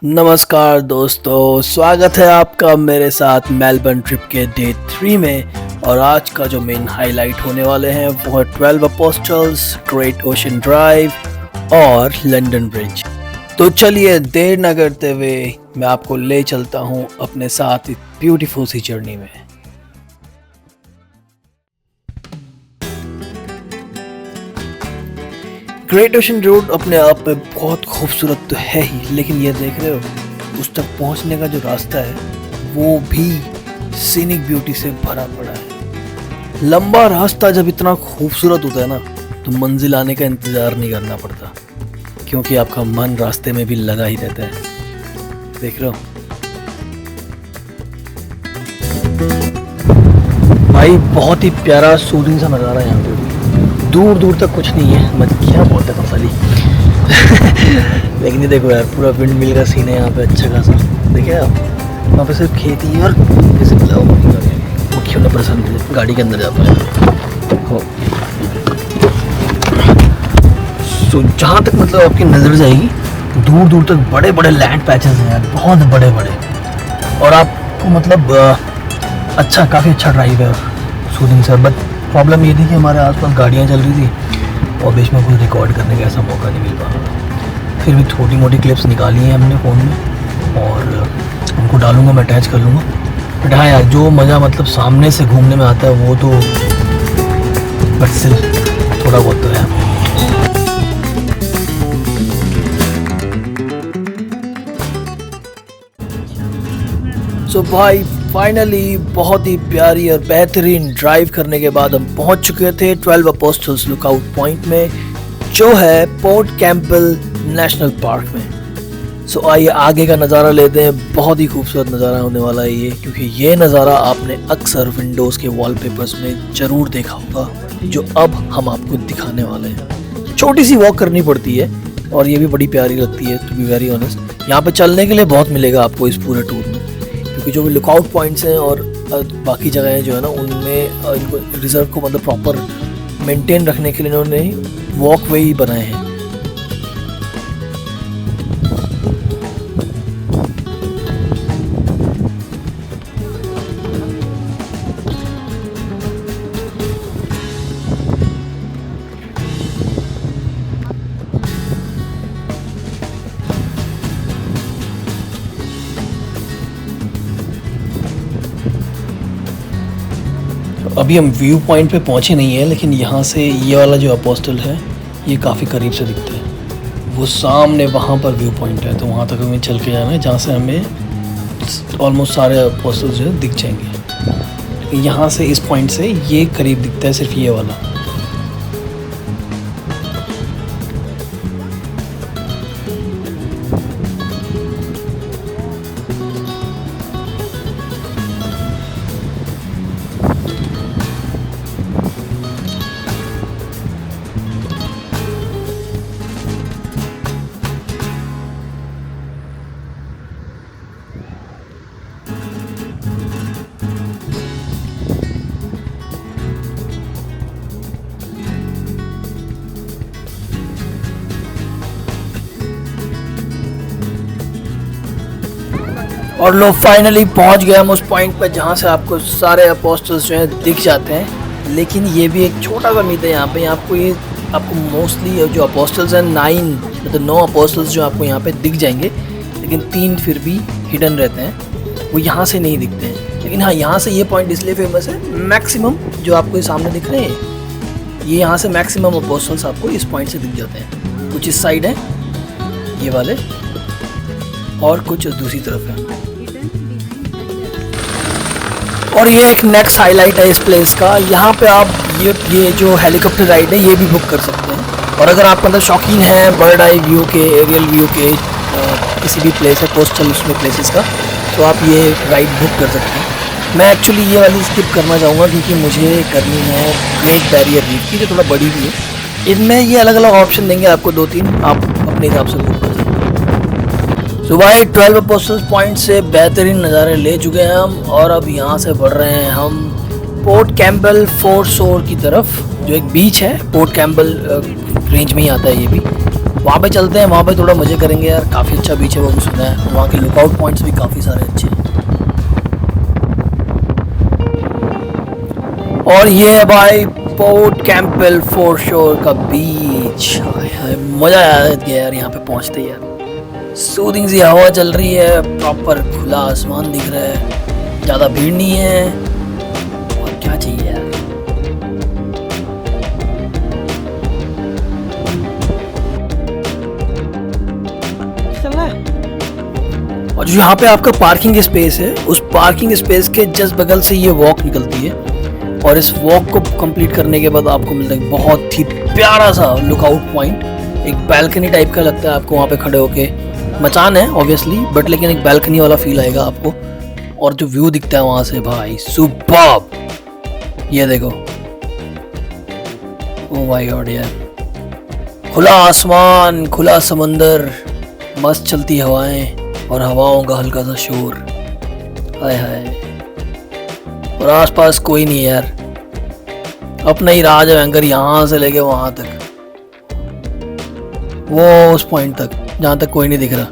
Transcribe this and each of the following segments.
नमस्कार दोस्तों, स्वागत है आपका मेरे साथ मेलबर्न ट्रिप के डे 3 में। और आज का जो मेन हाईलाइट होने वाले हैं वो है 12 अपोस्टल्स, ग्रेट ओशन ड्राइव और लंदन ब्रिज। तो चलिए देर न करते हुए मैं आपको ले चलता हूँ अपने साथ एक ब्यूटीफुल सी जर्नी में। ग्रेट ओशन रोड अपने आप में बहुत खूबसूरत तो है ही, लेकिन ये देख रहे हो उस तक पहुंचने का जो रास्ता है वो भी सीनिक ब्यूटी से भरा पड़ा है। लंबा रास्ता जब इतना खूबसूरत होता है ना तो मंजिल आने का इंतजार नहीं करना पड़ता, क्योंकि आपका मन रास्ते में भी लगा ही रहता है। देख रहे हो भाई, बहुत ही प्यारा सूदिंग सा नज़ारा है यहाँ पे। दूर दूर तक कुछ नहीं है, मैं क्या बोलता था साली लेकिन ये देखो यार, पूरा विंड मिल का सीन है यहाँ पे अच्छा खासा। देखिए आप, वहाँ पे सिर्फ खेती है और जैसे मुख्य होने पर गाड़ी के अंदर जाता है। तो जहाँ तक मतलब आपकी नज़र जाएगी दूर दूर तक बड़े बड़े लैंड पैचेस हैं यार, बहुत बड़े बड़े। और आपको मतलब काफ़ी अच्छा ड्राइव है सूदिंग सर। बट प्रॉब्लम ये थी कि हमारे आसपास गाड़ियाँ चल रही थी और बीच में कुछ रिकॉर्ड करने का ऐसा मौका नहीं मिल पा। फिर भी छोटी मोटी क्लिप्स निकाली हैं हमने फ़ोन में और उनको डालूंगा, मैं अटैच कर लूँगा। बट हाँ यार, जो मज़ा मतलब सामने से घूमने में आता है वो तो बट स्टिल थोड़ा बहुत तो है। सो भाई फाइनली बहुत ही प्यारी और बेहतरीन ड्राइव करने के बाद हम पहुंच चुके थे 12 अपोस्टल्स लुकआउट पॉइंट में, जो है पोर्ट कैंपबेल नेशनल पार्क में। सो आइए आगे का नज़ारा लेते हैं। बहुत ही खूबसूरत नज़ारा होने वाला है ये, क्योंकि ये नज़ारा आपने अक्सर विंडोज़ के वॉलपेपर्स में ज़रूर देखा होगा, जो अब हम आपको दिखाने वाले हैं। छोटी सी वॉक करनी पड़ती है और ये भी बड़ी प्यारी लगती है, टू बी वेरी ऑनेस्ट। यहाँ पे चलने के लिए बहुत मिलेगा आपको इस पूरे टूर में, क्योंकि जो भी लुकआउट पॉइंट्स हैं और बाकी जगहें जो है ना, उनमें इनको रिजर्व को मतलब प्रॉपर मेंटेन रखने के लिए इन्होंने वॉकवे ही बनाए हैं। अभी हम व्यू पॉइंट पे पहुंचे नहीं है, लेकिन यहाँ से ये वाला जो अपोस्टल है ये काफ़ी करीब से दिखता है। वो सामने वहाँ पर व्यू पॉइंट है, तो वहाँ तक हमें चल के जाना है, जहाँ से हमें ऑलमोस्ट सारे अपोस्टल जो है दिख जाएंगे। यहाँ से इस पॉइंट से ये करीब दिखता है, सिर्फ ये वाला। और लोग फाइनली पहुंच गए हम उस पॉइंट पर जहां से आपको सारे अपोस्टल्स जो हैं दिख जाते हैं। लेकिन ये भी एक छोटा सा मीत है यहाँ पे। आपको मोस्टली जो अपोस्टल्स हैं 9 मतलब 9 अपोस्टल्स जो आपको यहाँ पे दिख जाएंगे, लेकिन 3 फिर भी हिडन रहते हैं, वो यहाँ से नहीं दिखते हैं। लेकिन हाँ, यहाँ से ये पॉइंट इसलिए फेमस है, मैक्सिमम जो आपको सामने दिख रहे हैं ये यहाँ से मैक्सिमम अपोस्टल्स आपको इस पॉइंट से दिख जाते हैं। कुछ इस साइड है ये वाले और कुछ दूसरी तरफ है। और ये एक नेक्स्ट हाईलाइट है इस प्लेस का। यहाँ पे आप ये जो हेलीकॉप्टर राइड है ये भी बुक कर सकते हैं। और अगर आप मतलब शौकीन हैं बर्ड आई व्यू के, एरियल व्यू के, किसी भी प्लेस है कोस्टल उसमें प्लेसेस का, तो आप ये राइड बुक कर सकते हैं। मैं एक्चुअली ये वाली स्किप करना चाहूँगा, क्योंकि मुझे करनी है ग्रेट बैरियर रीफ की, जो थोड़ा बड़ी भी है। इनमें ये अलग अलग ऑप्शन देंगे आपको 2-3, आप अपने हिसाब से बुक कर सकते हैं। तो भाई 12 अपोस्टल्स पॉइंट से बेहतरीन नज़ारे ले चुके हैं हम, और अब यहाँ से बढ़ रहे हैं हम पोर्ट कैंपबेल फोर्ट शोर की तरफ, जो एक बीच है पोर्ट कैंपबेल रेंज में ही आता है ये भी। वहाँ पे चलते हैं, वहाँ पे थोड़ा मज़े करेंगे यार। काफ़ी अच्छा बीच है, वो भी सुना है। वहाँ के लुकआउट पॉइंट्स भी काफ़ी सारे अच्छे हैं। और ये है भाई पोर्ट कैंपबेल फोरशोर का बीच। मज़ा आ गया यार यहाँ पे पहुँचते ही यार। सूदिंग सी हवा चल रही है, प्रॉपर खुला आसमान दिख रहा है, ज़्यादा भीड़ नहीं है, और क्या चाहिए यार। और जो यहाँ पे आपका पार्किंग स्पेस है, उस पार्किंग स्पेस के जस्ट बगल से ये वॉक निकलती है, और इस वॉक को कंप्लीट करने के बाद आपको मिलता है बहुत ही प्यारा सा लुकआउट पॉइंट। एक बैल्कनी टाइप का लगता है आपको वहाँ पे खड़े होके। मचान है ऑब्वियसली, बट लेकिन एक बैल्कनी वाला फील आएगा आपको। और जो व्यू दिखता है वहाँ से भाई सुपर्ब। ये देखो, ओ माय गॉड यार, खुला आसमान, खुला समंदर, मस्त चलती हवाएं और हवाओं का हल्का सा शोर। हाय हाय। और आसपास कोई नहीं यार, अपना ही राज है एंकर, यहाँ से लेके वहां तक, वो उस पॉइंट तक जहां तक कोई नहीं दिख रहा।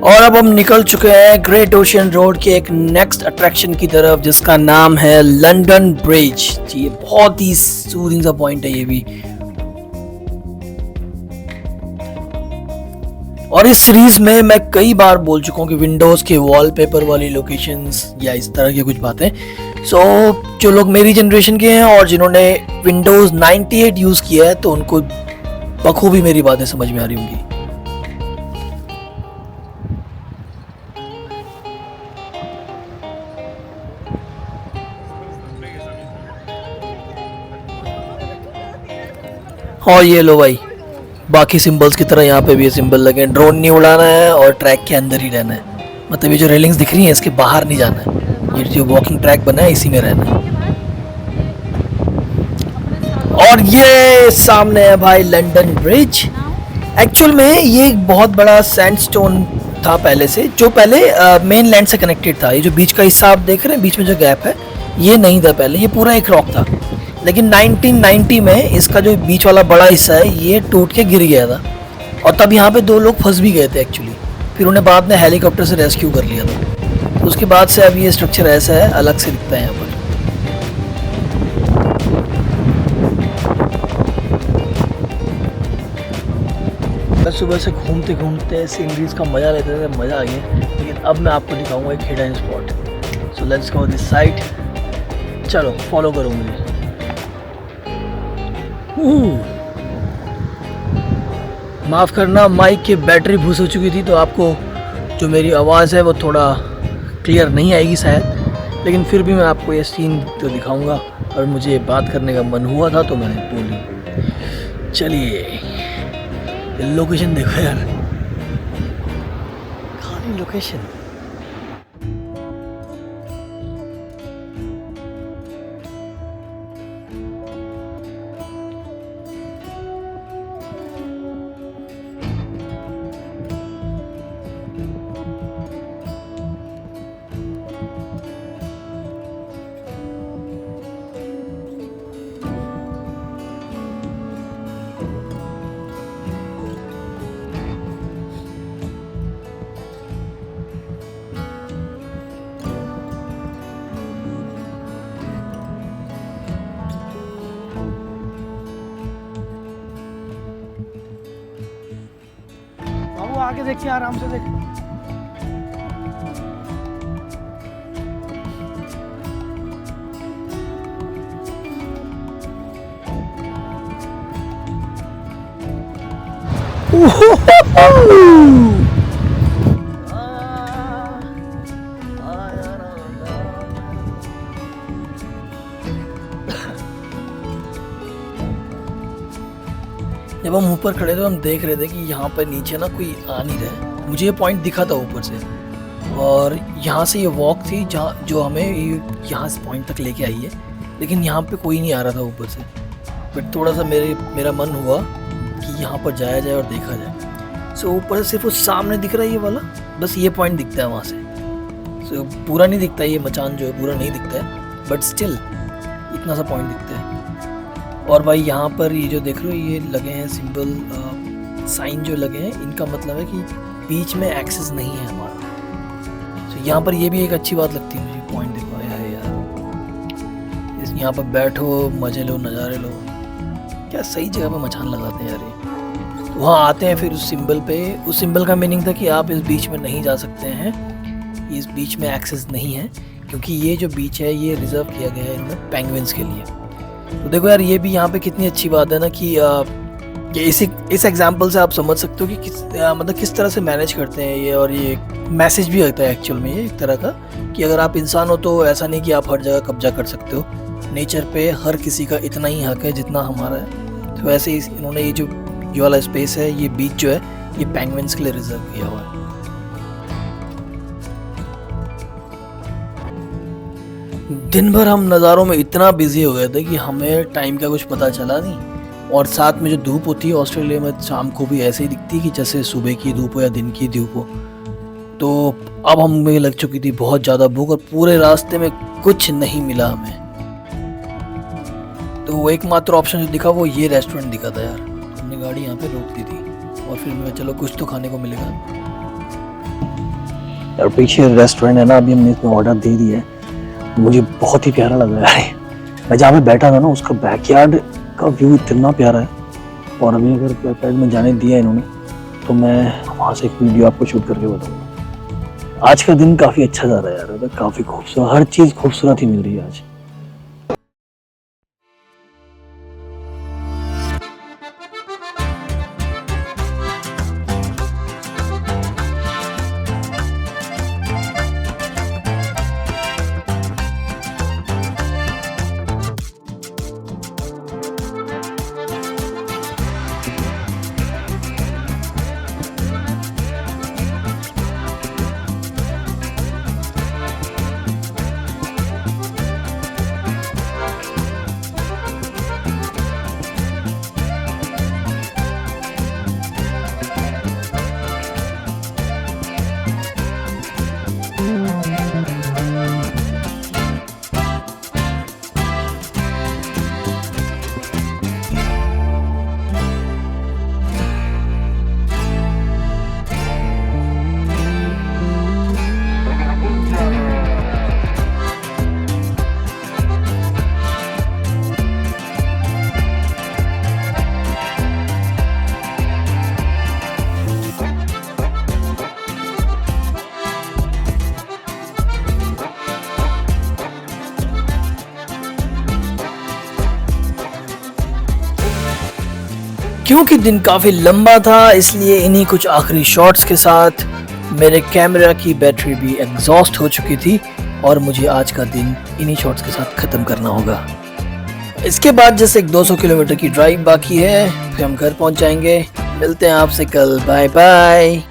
और अब हम निकल चुके हैं ग्रेट ओशियन रोड के एक नेक्स्ट अट्रैक्शन की तरफ, जिसका नाम है लंदन ब्रिज। ये बहुत ही सूदिंग सा पॉइंट है ये भी। और इस सीरीज में मैं कई बार बोल चुका हूँ कि विंडोज के वॉलपेपर वाली लोकेशंस या इस तरह की कुछ बातें, जो लोग मेरी जनरेशन के हैं और जिन्होंने विंडोज 98 यूज किया है, तो उनको बखूबी मेरी बातें समझ में आ रही होंगी। और ये लो भाई, बाकी सिंबल्स की तरह यहाँ पे भी ये सिंबल लगे। ड्रोन नहीं उड़ाना है और ट्रैक के अंदर ही रहना है। मतलब ये जो रेलिंग्स दिख रही हैं, इसके बाहर नहीं जाना है। ये जो वॉकिंग ट्रैक बना है, इसी में रहना है। और ये सामने है भाई लंदन ब्रिज। एक्चुअल में ये एक बहुत बड़ा सैंडस्टोन था पहले से, जो पहले मेन लैंड से कनेक्टेड था। ये जो बीच का हिस्सा आप देख रहे हैं, बीच में जो गैप है, ये नहीं था पहले, ये पूरा एक रॉक था। लेकिन 1990 में इसका जो बीच वाला बड़ा हिस्सा है, ये टूट के गिर गया था, और तब यहाँ पे 2 लोग फंस भी गए थे एक्चुअली। फिर उन्हें बाद में हेलीकॉप्टर से रेस्क्यू कर लिया था। तो उसके बाद से अब ये स्ट्रक्चर ऐसा है, अलग से दिखता है यहाँ पर। बस सुबह से घूमते घूमते सीनरीज का मज़ा लेते थे, मज़ा आ गया। लेकिन अब मैं आपको दिखाऊंगा एक hidden spot. So let's go this side. चलो फॉलो करो मुझे। माफ़ करना, माइक की बैटरी घुस हो चुकी थी, तो आपको जो मेरी आवाज़ है वो थोड़ा क्लियर नहीं आएगी शायद। लेकिन फिर भी मैं आपको ये सीन तो दिखाऊंगा, और मुझे बात करने का मन हुआ था तो मैंने बोली। चलिए, लोकेशन देखो यार, खाली लोकेशन। आगे देखिए, आराम से देख। जब हम ऊपर खड़े थे, हम देख रहे थे कि यहाँ पर नीचे ना कोई आ नहीं रहा। मुझे ये पॉइंट दिखा था ऊपर से, और यहाँ से ये वॉक थी जहाँ जो हमें यहाँ से पॉइंट तक लेके आई है। लेकिन यहाँ पे कोई नहीं आ रहा था ऊपर से। बट थोड़ा सा मेरा मन हुआ कि यहाँ पर जाया जाए और देखा जाए। सो ऊपर से सिर्फ वो सामने दिख रहा है ये वाला, बस ये पॉइंट दिखता है वहाँ से। So, पूरा नहीं दिखता ये मचान जो है, पूरा नहीं दिखता है, बट स्टिल इतना सा पॉइंट दिखता है। और भाई यहाँ पर ये जो देख रहे हो ये लगे हैं सिंबल, साइन जो लगे हैं, इनका मतलब है कि बीच में एक्सेस नहीं है हमारा। तो यहाँ पर ये भी एक अच्छी बात लगती है मुझे, पॉइंट देखो है यार, यहाँ पर बैठो, मजे लो, नज़ारे लो, क्या सही जगह पे मचान लगाते हैं यार ये। तो वहाँ आते हैं फिर उस सिंबल पे, उस सिंबल का मीनिंग था कि आप इस बीच में नहीं जा सकते हैं, इस बीच में एक्सेस नहीं है, क्योंकि ये जो बीच है ये रिजर्व किया गया है इन्होंने पेंगुइन्स के लिए। तो देखो यार ये भी यहाँ पे कितनी अच्छी बात है ना कि ये इस एग्जांपल से आप समझ सकते हो कि मतलब किस तरह से मैनेज करते हैं ये। और ये मैसेज भी होता है एक्चुअल में ये एक तरह का, कि अगर आप इंसान हो तो ऐसा नहीं कि आप हर जगह कब्जा कर सकते हो, नेचर पे हर किसी का इतना ही हक है जितना हमारा है। तो वैसे ही इन्होंने ये जो ये वाला स्पेस है, ये बीच जो है, ये पेंगुइन्स के लिए रिजर्व किया हुआ है। दिन भर हम नज़ारों में इतना बिजी हो गए थे कि हमें टाइम का कुछ पता चला नहीं। और साथ में जो धूप होती है ऑस्ट्रेलिया में शाम को भी ऐसे ही दिखती है कि जैसे सुबह की धूप हो या दिन की धूप हो। तो अब हमें लग चुकी थी बहुत ज़्यादा भूख, और पूरे रास्ते में कुछ नहीं मिला हमें। तो वो एकमात्र ऑप्शन जो दिखा वो ये रेस्टोरेंट दिखा था यार। हमने गाड़ी यहाँ पे रोक दी थी और फिर मैं चलो कुछ तो खाने को मिलेगा यार। पीछे रेस्टोरेंट है ना, अभी हमने इसमें ऑर्डर दे दिया है, मुझे बहुत ही प्यारा लग रहा है। मैं जहाँ पे बैठा था ना उसका बैकयार्ड का व्यू इतना प्यारा है। और अभी अगर बैकयार्ड में जाने दिया इन्होंने तो मैं वहाँ से एक वीडियो आपको शूट करके बताऊँगा। आज का दिन काफ़ी अच्छा जा रहा है यार, काफ़ी खूबसूरत, हर चीज़ खूबसूरत ही मिल रही है आज। क्योंकि दिन काफ़ी लंबा था इसलिए इन्हीं कुछ आखिरी शॉट्स के साथ मेरे कैमरा की बैटरी भी एग्जॉस्ट हो चुकी थी और मुझे आज का दिन इन्हीं शॉट्स के साथ ख़त्म करना होगा। इसके बाद जैसे एक 200 किलोमीटर की ड्राइव बाकी है, फिर हम घर पहुंच जाएंगे। मिलते हैं आपसे कल, बाय बाय।